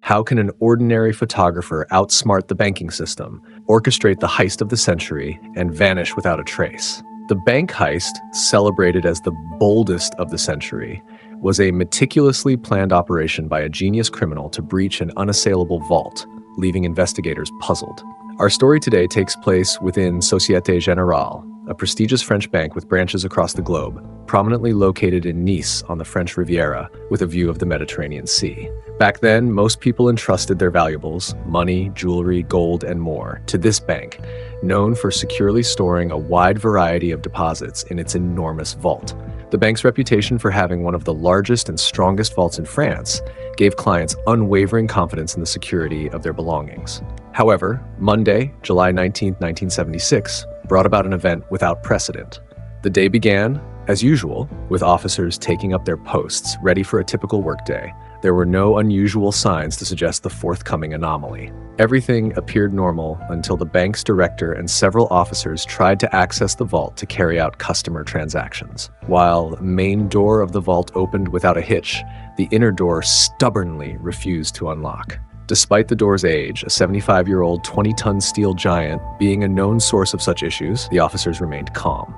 How can an ordinary photographer outsmart the banking system, orchestrate the heist of the century, and vanish without a trace? The bank heist, celebrated as the boldest of the century, was a meticulously planned operation by a genius criminal to breach an unassailable vault, leaving investigators puzzled. Our story today takes place within Société Générale, a prestigious French bank with branches across the globe, prominently located in Nice on the French Riviera with a view of the Mediterranean Sea. Back then, most people entrusted their valuables, money, jewelry, gold, and more, to this bank, known for securely storing a wide variety of deposits in its enormous vault. The bank's reputation for having one of the largest and strongest vaults in France gave clients unwavering confidence in the security of their belongings. However, Monday, July 19, 1976, brought about an event without precedent. The day began, as usual, with officers taking up their posts, ready for a typical workday. There were no unusual signs to suggest the forthcoming anomaly. Everything appeared normal until the bank's director and several officers tried to access the vault to carry out customer transactions. While the main door of the vault opened without a hitch, the inner door stubbornly refused to unlock. Despite the door's age, a 75-year-old 20-ton steel giant being a known source of such issues, the officers remained calm.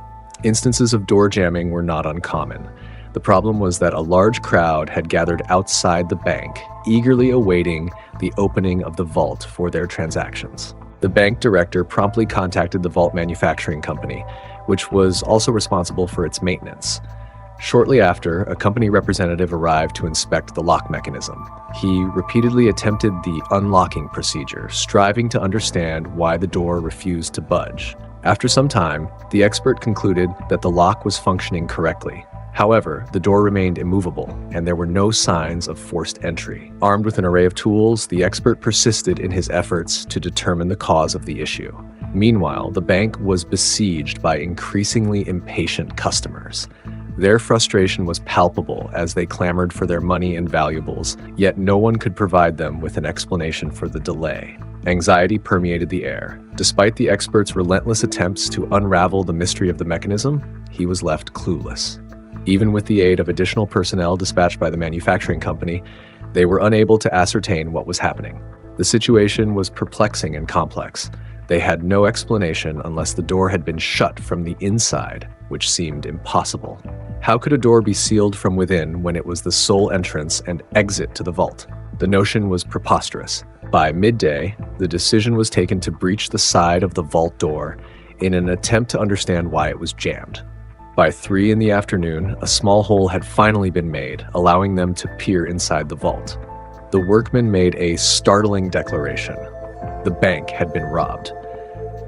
Instances of door jamming were not uncommon. The problem was that a large crowd had gathered outside the bank, eagerly awaiting the opening of the vault for their transactions. The bank director promptly contacted the vault manufacturing company, which was also responsible for its maintenance. Shortly after, a company representative arrived to inspect the lock mechanism. He repeatedly attempted the unlocking procedure, striving to understand why the door refused to budge. After some time, the expert concluded that the lock was functioning correctly. However, the door remained immovable, and there were no signs of forced entry. Armed with an array of tools, the expert persisted in his efforts to determine the cause of the issue. Meanwhile, the bank was besieged by increasingly impatient customers. Their frustration was palpable as they clamored for their money and valuables, yet no one could provide them with an explanation for the delay. Anxiety permeated the air. Despite the expert's relentless attempts to unravel the mystery of the mechanism, he was left clueless. Even with the aid of additional personnel dispatched by the manufacturing company, they were unable to ascertain what was happening. The situation was perplexing and complex. They had no explanation unless the door had been shut from the inside, which seemed impossible. How could a door be sealed from within when it was the sole entrance and exit to the vault? The notion was preposterous. By midday, the decision was taken to breach the side of the vault door in an attempt to understand why it was jammed. By 3 in the afternoon, a small hole had finally been made, allowing them to peer inside the vault. The workmen made a startling declaration. The bank had been robbed.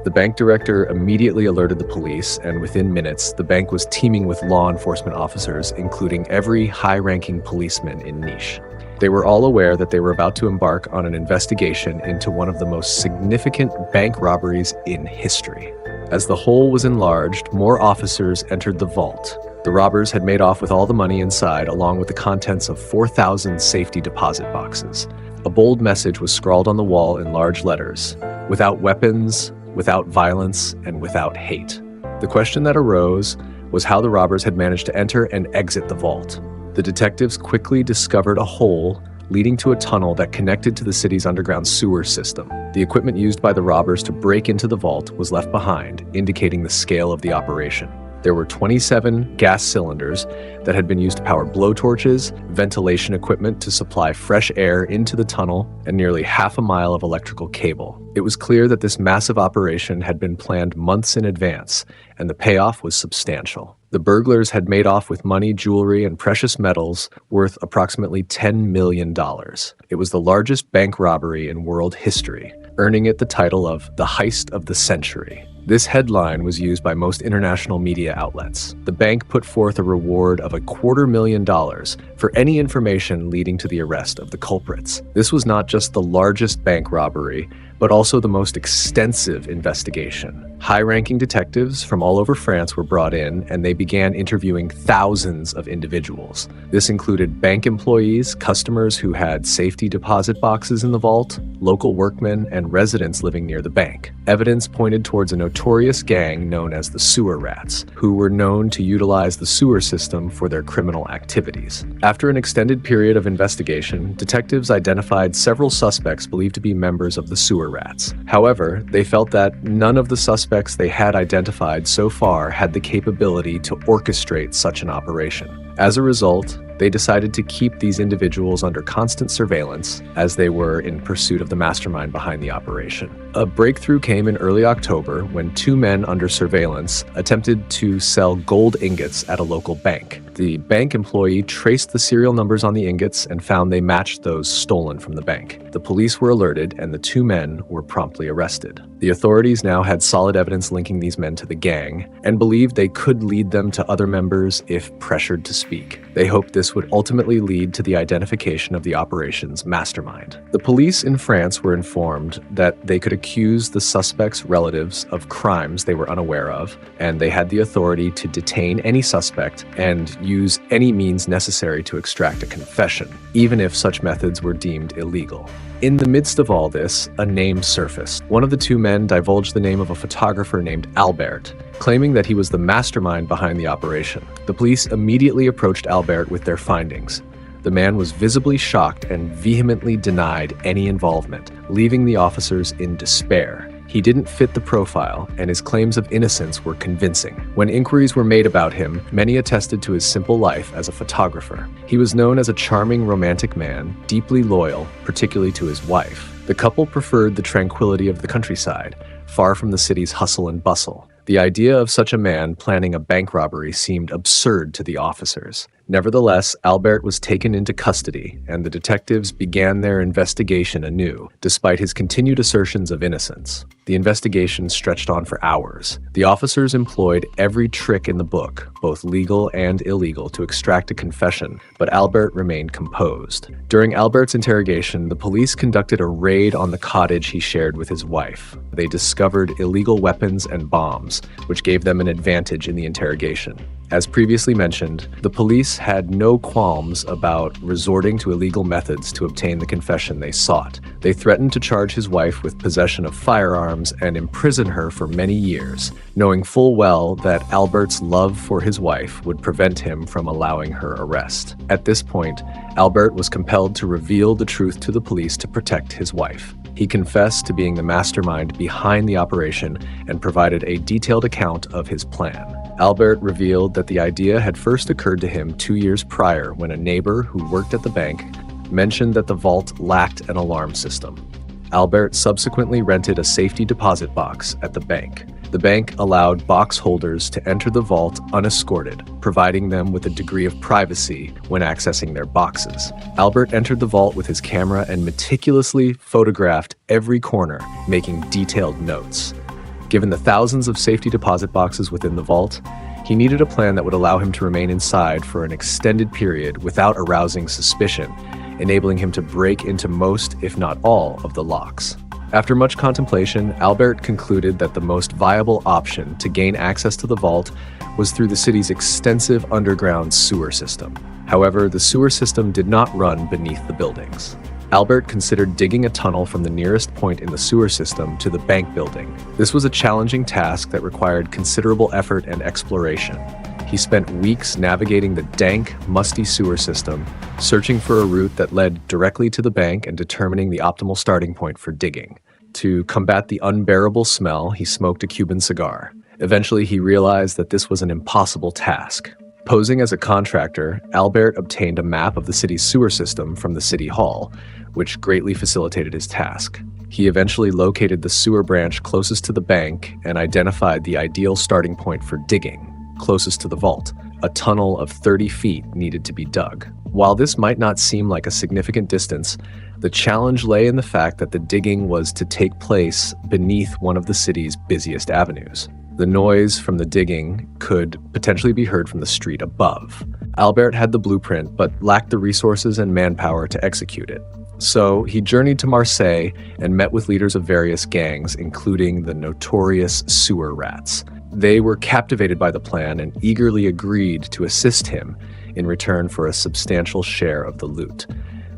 The bank director immediately alerted the police, and within minutes, the bank was teeming with law enforcement officers, including every high-ranking policeman in Nice. They were all aware that they were about to embark on an investigation into one of the most significant bank robberies in history. As the hole was enlarged, more officers entered the vault. The robbers had made off with all the money inside, along with the contents of 4,000 safety deposit boxes. A bold message was scrawled on the wall in large letters: without weapons, without violence, and without hate. The question that arose was how the robbers had managed to enter and exit the vault. The detectives quickly discovered a hole leading to a tunnel that connected to the city's underground sewer system. The equipment used by the robbers to break into the vault was left behind, indicating the scale of the operation. There were 27 gas cylinders that had been used to power blowtorches, ventilation equipment to supply fresh air into the tunnel, and nearly half a mile of electrical cable. It was clear that this massive operation had been planned months in advance, and the payoff was substantial. The burglars had made off with money, jewelry, and precious metals worth approximately $10 million. It was the largest bank robbery in world history, earning it the title of the Heist of the Century. This headline was used by most international media outlets. The bank put forth a reward of $250,000 for any information leading to the arrest of the culprits. This was not just the largest bank robbery, but also the most extensive investigation. High-ranking detectives from all over France were brought in, and they began interviewing thousands of individuals. This included bank employees, customers who had safety deposit boxes in the vault, local workmen, and residents living near the bank. Evidence pointed towards a notorious gang known as the Sewer Rats, who were known to utilize the sewer system for their criminal activities. After an extended period of investigation, detectives identified several suspects believed to be members of the Sewer Rats. However, they felt that none of the suspects they had identified so far had the capability to orchestrate such an operation. As a result, they decided to keep these individuals under constant surveillance as they were in pursuit of the mastermind behind the operation. A breakthrough came in early October when two men under surveillance attempted to sell gold ingots at a local bank. The bank employee traced the serial numbers on the ingots and found they matched those stolen from the bank. The police were alerted and the two men were promptly arrested. The authorities now had solid evidence linking these men to the gang and believed they could lead them to other members if pressured to speak. They hoped this would ultimately lead to the identification of the operation's mastermind. The police in France were informed that they could accuse the suspects' relatives of crimes they were unaware of, and they had the authority to detain any suspect and use any means necessary to extract a confession, even if such methods were deemed illegal. In the midst of all this, a name surfaced. One of the two men divulged the name of a photographer named Albert, claiming that he was the mastermind behind the operation. The police immediately approached Albert with their findings. The man was visibly shocked and vehemently denied any involvement, leaving the officers in despair. He didn't fit the profile, and his claims of innocence were convincing. When inquiries were made about him, many attested to his simple life as a photographer. He was known as a charming, romantic man, deeply loyal, particularly to his wife. The couple preferred the tranquility of the countryside, far from the city's hustle and bustle. The idea of such a man planning a bank robbery seemed absurd to the officers. Nevertheless, Albert was taken into custody, and the detectives began their investigation anew, despite his continued assertions of innocence. The investigation stretched on for hours. The officers employed every trick in the book, both legal and illegal, to extract a confession, but Albert remained composed. During Albert's interrogation, the police conducted a raid on the cottage he shared with his wife. They discovered illegal weapons and bombs, which gave them an advantage in the interrogation. As previously mentioned, the police had no qualms about resorting to illegal methods to obtain the confession they sought. They threatened to charge his wife with possession of firearms and imprison her for many years, knowing full well that Albert's love for his wife would prevent him from allowing her arrest. At this point, Albert was compelled to reveal the truth to the police to protect his wife. He confessed to being the mastermind behind the operation and provided a detailed account of his plan. Albert revealed that the idea had first occurred to him 2 years prior when a neighbor who worked at the bank mentioned that the vault lacked an alarm system. Albert subsequently rented a safety deposit box at the bank. The bank allowed box holders to enter the vault unescorted, providing them with a degree of privacy when accessing their boxes. Albert entered the vault with his camera and meticulously photographed every corner, making detailed notes. Given the thousands of safety deposit boxes within the vault, he needed a plan that would allow him to remain inside for an extended period without arousing suspicion, enabling him to break into most, if not all, of the locks. After much contemplation, Albert concluded that the most viable option to gain access to the vault was through the city's extensive underground sewer system. However, the sewer system did not run beneath the buildings. Albert considered digging a tunnel from the nearest point in the sewer system to the bank building. This was a challenging task that required considerable effort and exploration. He spent weeks navigating the dank, musty sewer system, searching for a route that led directly to the bank and determining the optimal starting point for digging. To combat the unbearable smell, he smoked a Cuban cigar. Eventually, he realized that this was an impossible task. Posing as a contractor, Albert obtained a map of the city's sewer system from the city hall, which greatly facilitated his task. He eventually located the sewer branch closest to the bank and identified the ideal starting point for digging, closest to the vault. A tunnel of 30 feet needed to be dug. While this might not seem like a significant distance, the challenge lay in the fact that the digging was to take place beneath one of the city's busiest avenues. The noise from the digging could potentially be heard from the street above. Albert had the blueprint, but lacked the resources and manpower to execute it. So he journeyed to Marseille and met with leaders of various gangs, including the notorious sewer rats. They were captivated by the plan and eagerly agreed to assist him in return for a substantial share of the loot.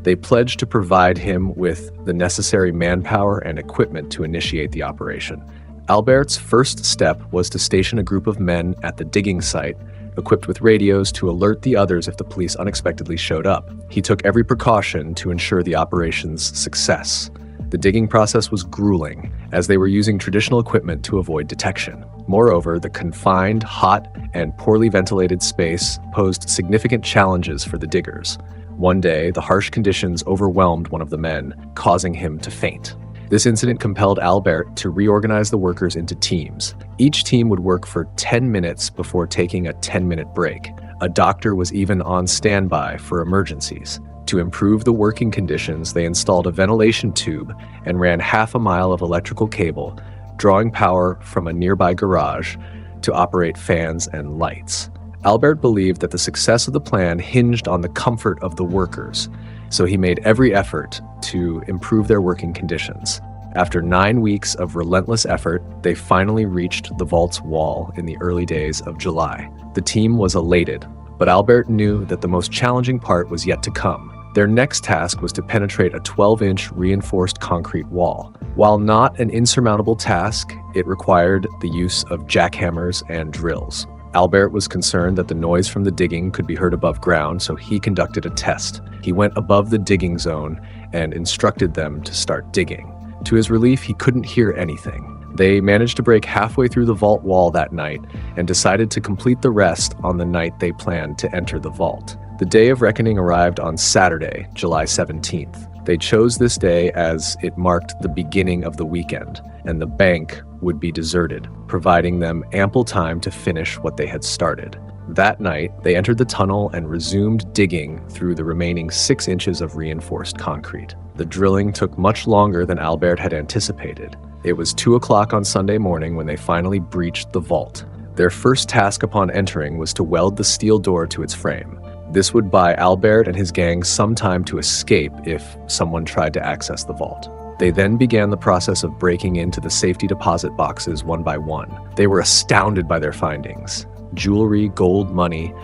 They pledged to provide him with the necessary manpower and equipment to initiate the operation. Albert's first step was to station a group of men at the digging site, equipped with radios to alert the others if the police unexpectedly showed up. He took every precaution to ensure the operation's success. The digging process was grueling, as they were using traditional equipment to avoid detection. Moreover, the confined, hot, and poorly ventilated space posed significant challenges for the diggers. One day, the harsh conditions overwhelmed one of the men, causing him to faint. This incident compelled Albert to reorganize the workers into teams. Each team would work for 10 minutes before taking a 10-minute break. A doctor was even on standby for emergencies. To improve the working conditions, they installed a ventilation tube and ran half a mile of electrical cable, drawing power from a nearby garage to operate fans and lights. Albert believed that the success of the plan hinged on the comfort of the workers, so he made every effort to improve their working conditions. After 9 weeks of relentless effort, they finally reached the vault's wall in the early days of July. The team was elated, but Albert knew that the most challenging part was yet to come. Their next task was to penetrate a 12-inch reinforced concrete wall. While not an insurmountable task, it required the use of jackhammers and drills. Albert was concerned that the noise from the digging could be heard above ground, so he conducted a test. He went above the digging zone and instructed them to start digging. To his relief, he couldn't hear anything. They managed to break halfway through the vault wall that night and decided to complete the rest on the night they planned to enter the vault. The day of reckoning arrived on Saturday, July 17th. They chose this day as it marked the beginning of the weekend, and the bank would be deserted, providing them ample time to finish what they had started. That night, they entered the tunnel and resumed digging through the remaining 6 inches of reinforced concrete. The drilling took much longer than Albert had anticipated. It was 2 o'clock on Sunday morning when they finally breached the vault. Their first task upon entering was to weld the steel door to its frame. This would buy Albert and his gang some time to escape if someone tried to access the vault. They then began the process of breaking into the safety deposit boxes one by one. They were astounded by their findings. Jewelry, gold, money.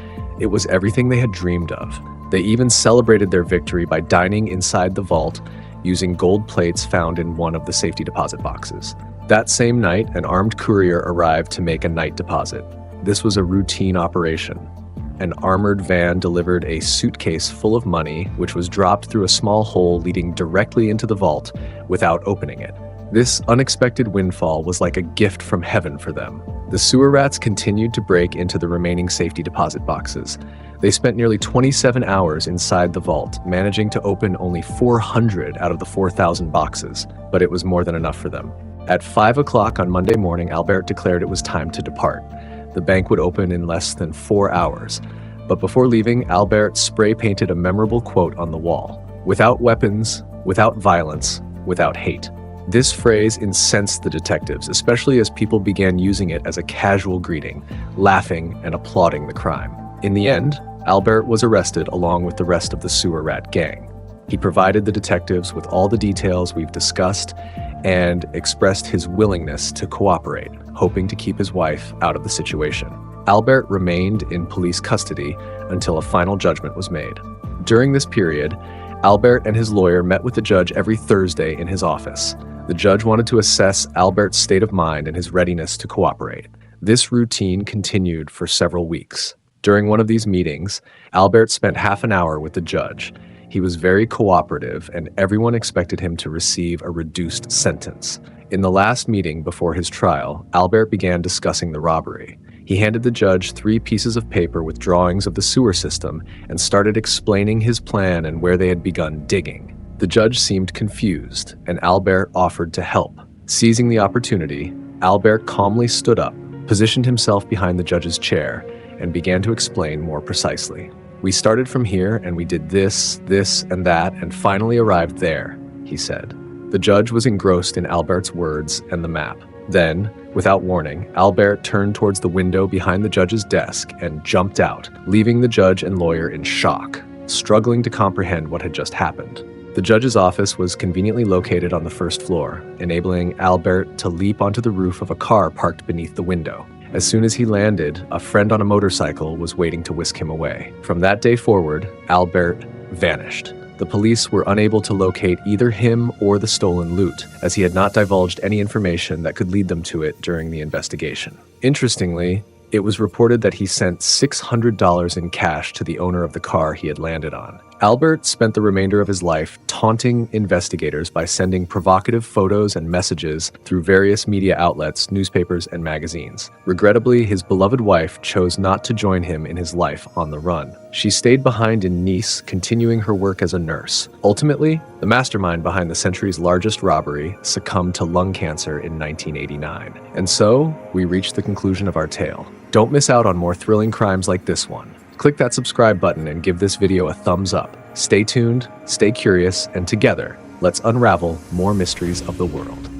It was everything they had dreamed of. They even celebrated their victory by dining inside the vault using gold plates found in one of the safety deposit boxes. That same night, an armed courier arrived to make a night deposit. This was a routine operation. An armored van delivered a suitcase full of money, which was dropped through a small hole leading directly into the vault without opening it. This unexpected windfall was like a gift from heaven for them. The sewer rats continued to break into the remaining safety deposit boxes. They spent nearly 27 hours inside the vault, managing to open only 400 out of the 4,000 boxes, but it was more than enough for them. At 5 o'clock on Monday morning, Albert declared it was time to depart. The bank would open in less than 4 hours. But before leaving, Albert spray-painted a memorable quote on the wall: "Without weapons, without violence, without hate." This phrase incensed the detectives, especially as people began using it as a casual greeting, laughing and applauding the crime. In the end, Albert was arrested along with the rest of the sewer rat gang. He provided the detectives with all the details we've discussed and expressed his willingness to cooperate, hoping to keep his wife out of the situation. Albert remained in police custody until a final judgment was made. During this period, Albert and his lawyer met with the judge every Thursday in his office. The judge wanted to assess Albert's state of mind and his readiness to cooperate. This routine continued for several weeks. During one of these meetings, Albert spent half an hour with the judge. He was very cooperative, and everyone expected him to receive a reduced sentence. In the last meeting before his trial, Albert began discussing the robbery. He handed the judge 3 pieces of paper with drawings of the sewer system and started explaining his plan and where they had begun digging. The judge seemed confused, and Albert offered to help. Seizing the opportunity, Albert calmly stood up, positioned himself behind the judge's chair, and began to explain more precisely. "We started from here, and we did this, and that, and finally arrived there," he said. The judge was engrossed in Albert's words and the map. Then, without warning, Albert turned towards the window behind the judge's desk and jumped out, leaving the judge and lawyer in shock, struggling to comprehend what had just happened. The judge's office was conveniently located on the first floor, enabling Albert to leap onto the roof of a car parked beneath the window. As soon as he landed, a friend on a motorcycle was waiting to whisk him away. From that day forward, Albert vanished. The police were unable to locate either him or the stolen loot, as he had not divulged any information that could lead them to it during the investigation. Interestingly, it was reported that he sent $600 in cash to the owner of the car he had landed on. Albert spent the remainder of his life taunting investigators by sending provocative photos and messages through various media outlets, newspapers, and magazines. Regrettably, his beloved wife chose not to join him in his life on the run. She stayed behind in Nice, continuing her work as a nurse. Ultimately, the mastermind behind the century's largest robbery succumbed to lung cancer in 1989. And so, we reach the conclusion of our tale. Don't miss out on more thrilling crimes like this one. Click that subscribe button and give this video a thumbs up. Stay tuned, stay curious, and together, let's unravel more mysteries of the world.